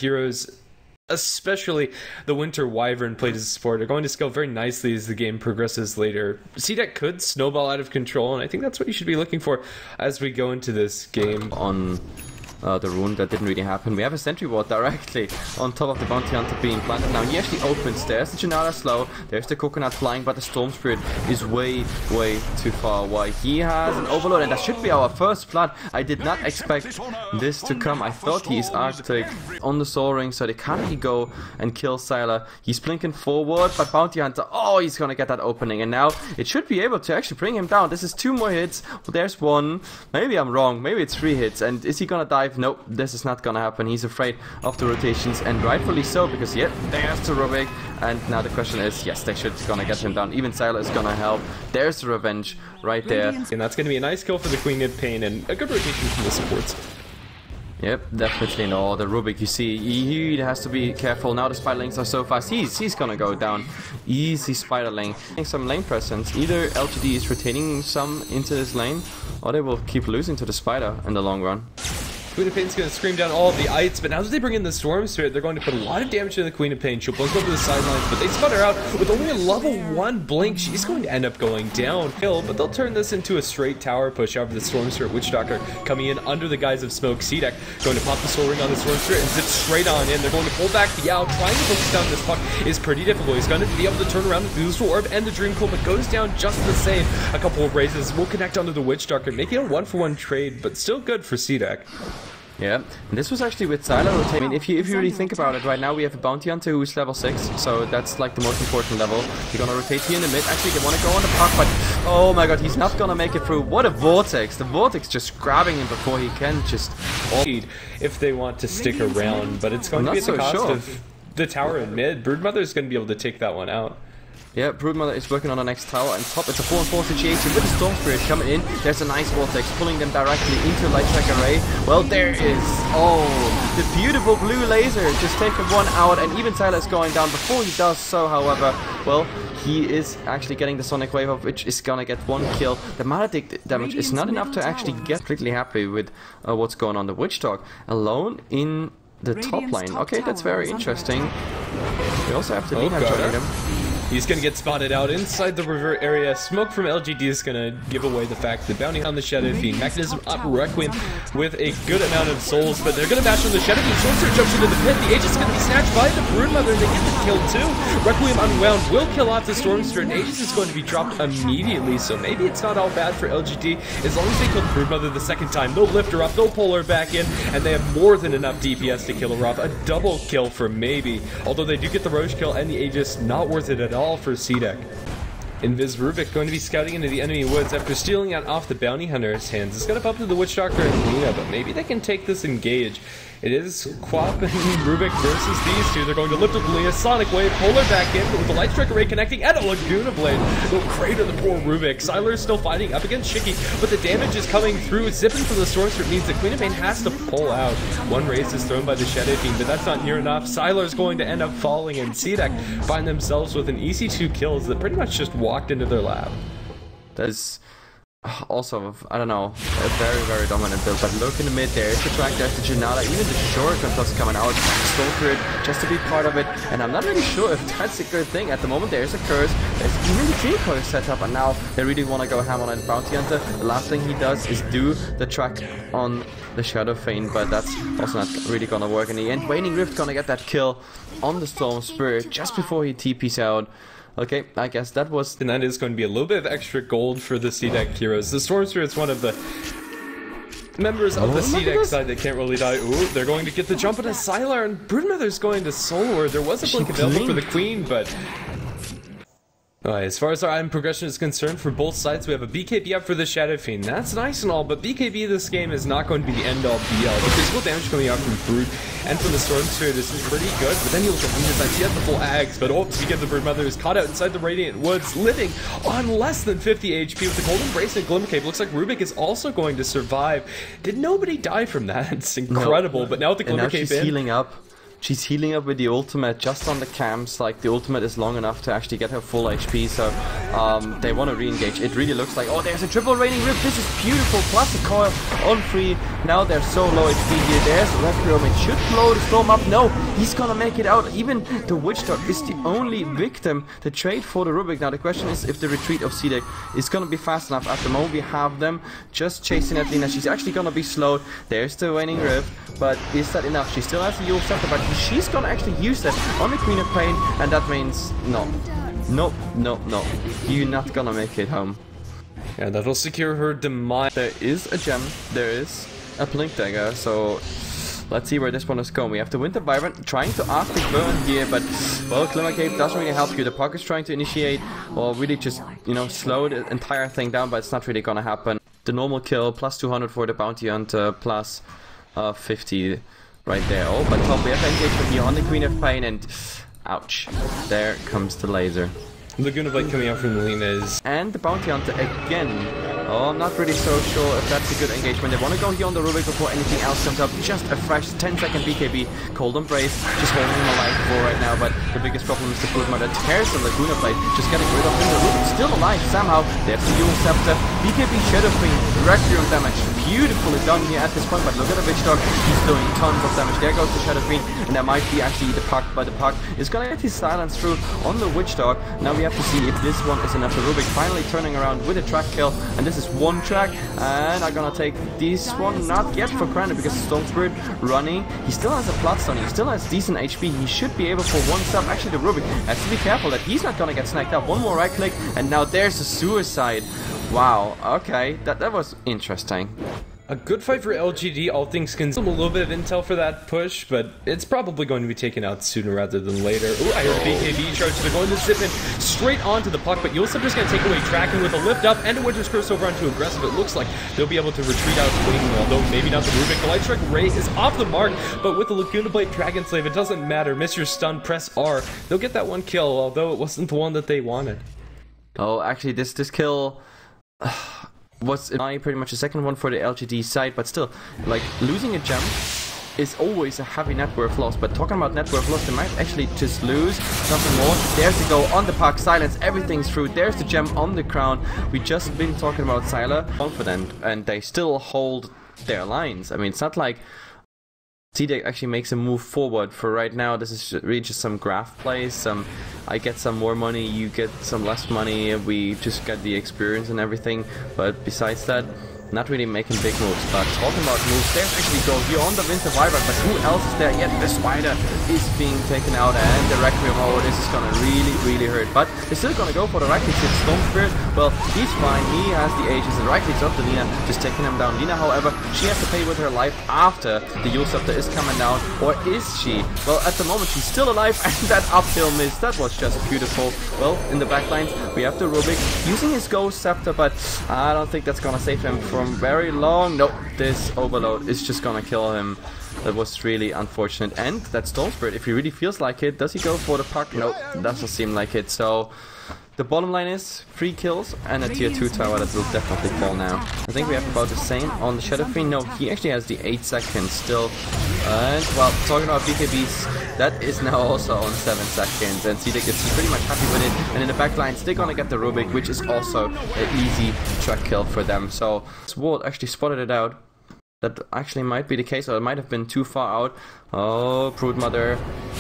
heroes, especially the Winter Wyvern played as a support, are going to scale very nicely as the game progresses later. CDEC could snowball out of control, and I think that's what you should be looking for as we go into this game. On the rune, that didn't really happen. We have a sentry ward directly on top of the bounty hunter being planted. Now he actually opens. There's the Janata slow. There's the coconut flying, but the storm spirit is way too far away. He has an overload, and that should be our first blood. I did not expect this to come. I thought he is Arctic on the soul ring, so they can't really go and kill Sylar. He's blinking forward, but bounty hunter, oh, he's gonna get that opening, and now it should be able to actually bring him down. This is 2 more hits. Well, there's 1. Maybe I'm wrong. Maybe it's 3 hits. And is he gonna dive? Nope, this is not gonna happen. He's afraid of the rotations, and rightfully so, because yep, there's the Rubik, and now the question is, yes, they should gonna get him down. Even Sylar is gonna help. There's the revenge right there. And that's gonna be a nice kill for the Queen of Pain, and a good rotation from the supports. Yep, definitely no. The Rubik, you see, he has to be careful. Now the spiderlings are so fast. He's gonna go down. Easy spiderling. Some lane presence. Either LGD is retaining some into this lane, or they will keep losing to the spider in the long run. Queen of Pain's going to scream down all of the ites, but now that they bring in the Storm Spirit, they're going to put a lot of damage to the Queen of Pain. She'll blink over the sidelines, but they spun her out with only a level 1 blink. She's going to end up going downhill, but they'll turn this into a straight tower push. However, the Storm Spirit Witch Doctor coming in under the guise of smoke. CDEC going to pop the Soul Ring on the Storm Spirit and zip straight on in. They're going to pull back the Owl. Trying to focus down this puck is pretty difficult. He's going to be able to turn around with the Lethal Orb and the Dream Coil, but goes down just the same. A couple of raises will connect onto the Witch Doctor, making a 1-for-1 trade, but still good for CDEC. Yeah, and this was actually with Sylar rotating. I mean, if you really think about it, right now we have a bounty hunter who's level 6, so that's like the most important level. You're gonna rotate here in the mid. Actually, they want to go on the puck, but oh my god, he's not gonna make it through. What a vortex! The vortex just grabbing him before he can just if they want to stick around, but it's going to be at the cost of the tower in mid. Broodmother is going to be able to take that one out. Yeah, Broodmother is working on the next tower, and top, it's a 4-on-4 situation with the Storm Spirit coming in. There's a nice vortex pulling them directly into Light Track Array. Well, there is, oh, the beautiful blue laser just taking 1 out, and even Sylar is going down before he does so, however, well, he is actually getting the Sonic Wave off, which is gonna get 1 kill. The Maledict damage is not enough to actually get completely happy with what's going on. The Witch Dog alone in the top lane. Okay, that's very interesting. We also have the Lina joining them. He's going to get spotted out inside the river area. Smoke from LGD is going to give away the fact that bounty on the Shadow Fiend. Mechanism up, Requiem with a good amount of souls, but they're going to bash on the Shadow Fiend. Soulster jumps into the pit. The Aegis is going to be snatched by the Broodmother, and they get the kill too. Requiem unwound will kill off the Storm Spirit, and Aegis is going to be dropped immediately, so maybe it's not all bad for LGD. As long as they kill the Broodmother the second time, they'll lift her up, they'll pull her back in, and they have more than enough DPS to kill her off. A double kill for maybe. Although they do get the Roche kill and the Aegis, not worth it at all for CDEC. Invis Rubik going to be scouting into the enemy woods after stealing it off the bounty hunter's hands. It's going to bump to the Witch Doctor and Lina, but maybe they can take this engage. It is Quap and Rubik versus these two. They're going to lift up Lina, Sonic Wave, pull her back in, but with the Light Strike Array connecting and a Laguna Blade, they'll crater the poor Rubik. Sylar is still fighting up against Shiki, but the damage is coming through. Zipping from the Storm Spirit means that Queen of Pain has to pull out. 1 raise is thrown by the Shadow Fiend, but that's not near enough. Sylar is going to end up falling, and CDEC find themselves with an easy 2 kills that pretty much just walked into their lap. That is also, I don't know, a very dominant build. But look in the mid, there's the track, there's the Janata, even the short plus coming out, Storm Spirit just to be part of it, and I'm not really sure if that's a good thing. At the moment there's a curse, there's even the Dream Coil set up, and now they really want to go ham on a Bounty Hunter. The last thing he does is do the track on the Shadow Fiend, but that's also not really gonna work in the end. Waning Rift gonna get that kill on the Storm Spirit just before he TP's out. Okay, I guess that was... And that is going to be a little bit of extra gold for the CDEC heroes. The Storm Spirit's one of the members of the CDEC side that can't really die. Ooh, they're going to get the jump on a Sylar, and Broodmother's going to Soul Ward. There was a blink available for the Queen, but... as far as our item progression is concerned, for both sides, we have a BKB up for the Shadow Fiend. That's nice and all, but BKB this game is not going to be the end-all be-all. The physical damage coming out from Brood and from the Storm Spirit is pretty good, but then you look at Luna's side, he has the full Ags, but speaking of the Broodmother, is caught out inside the Radiant Woods, living on less than 50 HP with the Golden Brace and Glimmer Cape. Looks like Rubik is also going to survive. Did nobody die from that? It's incredible, but now with the Glimmer Cape she's healing up. She's healing up with the ultimate just on the camps. Like, the ultimate is long enough to actually get her full HP, so they want to re-engage. It really looks like, oh, there's a triple raining rip. This is beautiful. Plus the coil on free. Now they're so low HP here. There's the Requiem. It should blow the storm up. No, he's gonna make it out. Even the Witch Dog is the only victim to trade for the Rubik. Now the question is if the retreat of CDEC is gonna be fast enough. At the moment we have them just chasing at Lina. She's actually gonna be slowed. There's the waning rift, but is that enough? She still has the Yule Scepter, but she's gonna actually use that on the Queen of Pain, and that means no. No, no, no. You're not gonna make it home. Yeah, that'll secure her demise. There is a gem. There is a Blink Dagger, so let's see where this one is going. We have the Winter Vibrant trying to Arctic Burn here, but, well, Glimmer Cape doesn't really help you. The Puck is trying to initiate, or really just, you know, slow the entire thing down, but it's not really gonna happen. The normal kill, plus 200 for the Bounty Hunter, plus 50 right there. Oh, but top, we have engagement here on the Queen of Pain, and ouch. There comes the laser. Laguna Blade coming out from Lina is... And the Bounty Hunter again. Oh, I'm not really so sure if that's a good engagement. They want to go here on the Rubik before anything else comes up. Just a fresh 10-second BKB. Cold Embrace, just holding him alive for right now. But the biggest problem is the Broodmother that tears the Laguna Blade. Just getting rid of him. The Rubik still alive somehow. There's the Yule Scepter. BKB Shadow Fiend. Requiem damage. Beautifully done here at this point. But look at the Witch Dog. He's doing tons of damage. There goes the Shadow Fiend. And that might be actually the Puck. But the Puck is going to get his silence through on the Witch Dog. Now we have to see if this one is enough. The Rubik finally turning around with a track kill. And this is one track. And I'm gonna take this one not yet for granted because Storm Spirit running. He still has a Bloodstone. He still has decent HP. He should be able for one stop. Actually, the Rubik has to be careful that he's not gonna get snagged up. One more right click. And now there's a suicide. Wow. Okay. That was interesting. A good fight for LGD, all things considered. A little bit of intel for that push, but it's probably going to be taken out sooner rather than later. Ooh, I heard BKB charge. They're going to zip in straight onto the Puck, but Yulesep just going to take away tracking with a lift up and a Winter's Curse over onto aggressive. It looks like they'll be able to retreat out Wing, although maybe not the Rubik. The Light Strike Ray is off the mark, but with the Laguna Blade Dragon Slave, it doesn't matter. Miss your stun, press R. They'll get that one kill, although it wasn't the one that they wanted. Oh, actually, this kill... was pretty much the second one for the LGD side, but still, like, losing a gem is always a heavy net worth loss. But talking about net worth loss, they might actually just lose something more. There's the go on the Puck, silence, everything's through. There's the gem on the crown. We just been talking about Sylar, confident, and they still hold their lines. I mean, it's not like CDEC actually makes a move forward. For right now, this is really just some graph plays. I get some more money, you get some less money, we just get the experience and everything. But besides that, not really making big moves. But talking about moves, there's actually go here on the Winter Vibrant, but who else is there yet? The Spider is being taken out, and the Requiem. Oh, this is gonna really hurt. But they're still gonna go for the right click. Storm Spirit, well, he's fine. He has the Aegis, and the right clicks up to Lina, just taking him down. Lina, however, she has to pay with her life after the Yule Scepter is coming down. Or is she? Well, at the moment, she's still alive, and that uphill miss, that was just beautiful. Well, in the backlines, we have the Rubik using his Ghost Scepter, but I don't think that's gonna save him from very long. Nope, this overload is just gonna kill him. That was really unfortunate. And that Storm Spirit, if he really feels like it, does he go for the Puck? Nope, doesn't seem like it. So the bottom line is 3 kills and a tier 2 tower that will definitely fall now. I think we have about the same on the Shadow Fiend. No, he actually has the 8 seconds still. And, well, talking about BKBs, that is now also on 7 seconds. And CDEC is pretty much happy with it. And in the backlines, they're gonna get the Rubik, which is also an easy track kill for them. So Sword actually spotted it out. That actually might be the case, or it might have been too far out. Oh, Broodmother.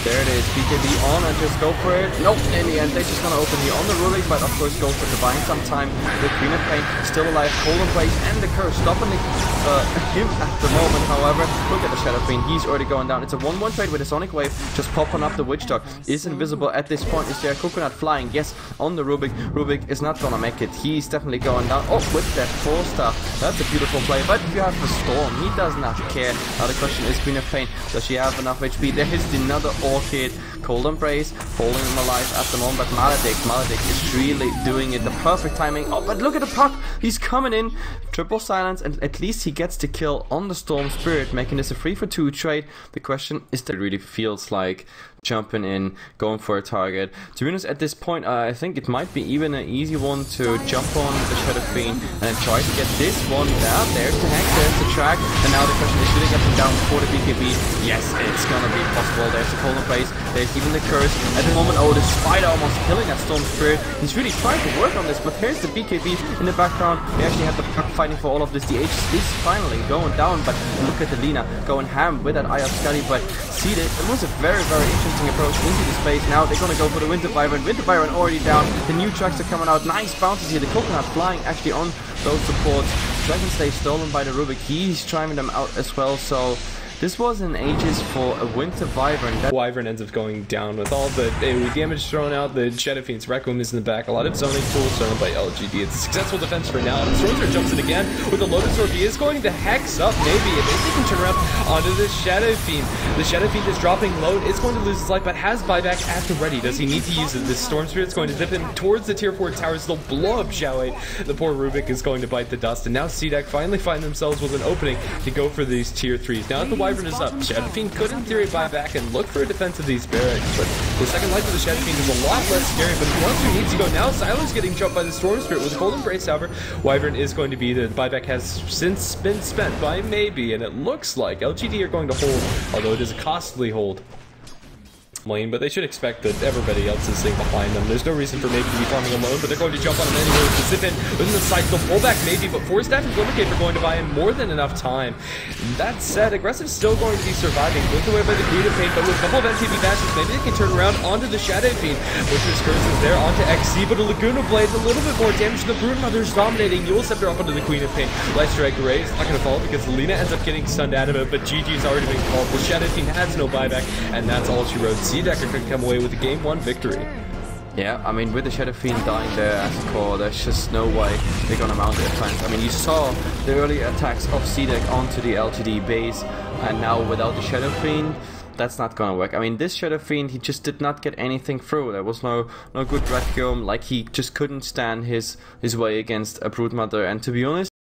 There it is. BKB on and just go for it. Nope, in the end, they're just gonna open here on the Rubik, but of course goes for Divine some time. The Queen of Pain still alive, Cold Embrace, and the Curse stopping him at the moment, however. Look at the Shadow Fiend, he's already going down. It's a 1-1 trade with a Sonic Wave, just popping up the Witch Dog. Is invisible at this point. Is there a Coconut flying? Yes, on the Rubik. Rubik is not gonna make it. He's definitely going down. Oh, with that 4-star. That's a beautiful play, but if you have the Storm, he does not care. Now the question is, Queen of Pain, does she have enough HP? There is another Orchid. Cold Embrace, holding him alive at the moment, but Maledict is really doing it. The perfect timing. Oh, but look at the Puck. He's coming in. Triple silence, and at least he gets the kill on the Storm Spirit, making this a 3-for-2 trade. The question is that it really feels like jumping in, going for a target. To be honest, at this point, I think it might be even an easy one to jump on the Shadow Fiend and then try to get this one down. There's the hack, there's the track, and now the question is, should they get them down for the BKB? Yes, it's gonna be possible. There's the Colon Phase, there's even the Curse. At the moment, oh, the Spider almost killing that Storm Spirit. He's really trying to work on this, but here's the BKB in the background. We actually have the Puck fighting for all of this. The H is finally going down, but look at the Lina going ham with that Eye of Scotty, but CDEC, it was a very, very interesting approach into the space. Now they're gonna go for the Winter Wyvern. Winter Wyvern already down. The new tracks are coming out. Nice bounces here. The Coconut flying actually on those supports. Dragon Slave stolen by the Rubik. He's driving them out as well. So this was an ages for a Winter Wyvern. That Wyvern ends up going down with all the AoE damage thrown out. The Shadow Fiend's Requiem is in the back. A lot of zoning tools thrown by LGD. It's a successful defense for now. And Stormzer jumps in again with the Lotus Orb. He is going to hex up maybe. And maybe he can turn around onto the Shadow Fiend. The Shadow Fiend is dropping low. It's going to lose his life, but has buyback at the ready. Does he need to use it? This Storm Spirit's going to zip him towards the tier 4 towers. They'll blow up Xiaowei. The poor Rubik is going to bite the dust. And now CDEC finally find themselves with an opening to go for these tier 3s. Now that the Wyvern is up, Shadow Fiend could in theory buy back and look for a defense of these barracks, but the second life of the Shadow Fiend is a lot less scary, but he wants to, needs to go now. Siler's getting jumped by the Storm Spirit with a Cold Embrace, however. Wyvern is going to be the buyback has since been spent by maybe, and it looks like LGD are going to hold, although it is a costly hold lane, but they should expect that everybody else is sitting behind them. There's no reason for maybe to be farming alone, but they're going to jump on him anyway with the zip in within the side. They'll pull back maybe, but 4 staff and Glimmercave are going to buy him more than enough time. That said, Aggressive's still going to be surviving, whipped away by the Greed of Pain, but with a couple of MTB bashes, maybe they can turn around onto the Shadow Fiend. Witcher's Curse is there onto XC, but a Laguna Blade, a little bit more damage. The Broodmother's dominating. Yule Scepter up onto the Queen of Pain. Light Strike Ray is not going to fall because Lina ends up getting stunned out of it, but GG's already been called. The Shadow Fiend has no buyback, and that's all she wrote. CDEC are going to come away with a game 1 victory. Yeah, I mean, with the Shadow Fiend dying there as a core, there's just no way they're gonna mount their plans. I mean, you saw the early attacks of CDEC onto the LGD base, and now without the Shadow Fiend, that's not gonna work. I mean, this Shadow Fiend, he just did not get anything through. There was no good Requiem, like he just couldn't stand his way against a Broodmother, and to be honest,